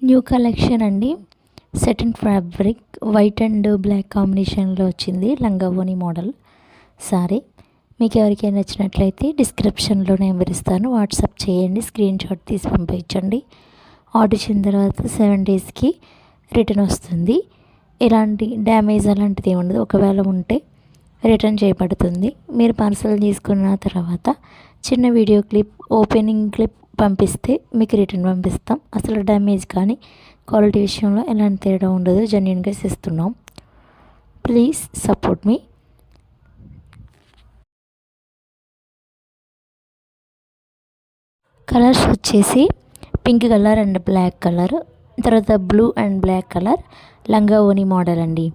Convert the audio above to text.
New collection అండి. సెటిన్ fabric white and black కాంబినేషన్లో వచ్చింది లంగా ఓని మోడల్ సారీ. మీకు ఎవరికైనా నచ్చినట్లయితే డిస్క్రిప్షన్లో నెంబర్ ఇస్తాను, వాట్సాప్ చేయండి, స్క్రీన్ షాట్ తీసి పంపించండి. ఆర్డర్ ఇచ్చిన తర్వాత 7 డేస్కి రిటర్న్ వస్తుంది. ఎలాంటి డ్యామేజ్ అలాంటిది ఏమి ఉండదు. ఒకవేళ ఉంటే రిటర్న్ చేయబడుతుంది. మీరు పార్సల్ తీసుకున్న తర్వాత చిన్న వీడియో క్లిప్, ఓపెనింగ్ క్లిప్ పంపిస్తే మీకు రిటర్న్ పంపిస్తాం. అసలు డ్యామేజ్ కానీ క్వాలిటీ విషయంలో ఎలాంటి తేడా ఉండదు. జెన్యూన్గా ఇస్తున్నాం. Please support me. కలర్స్ వచ్చేసి pink colour and black colour, తర్వాత బ్లూ అండ్ బ్లాక్ కలర్ లంగా ఓని మోడల్ అండి.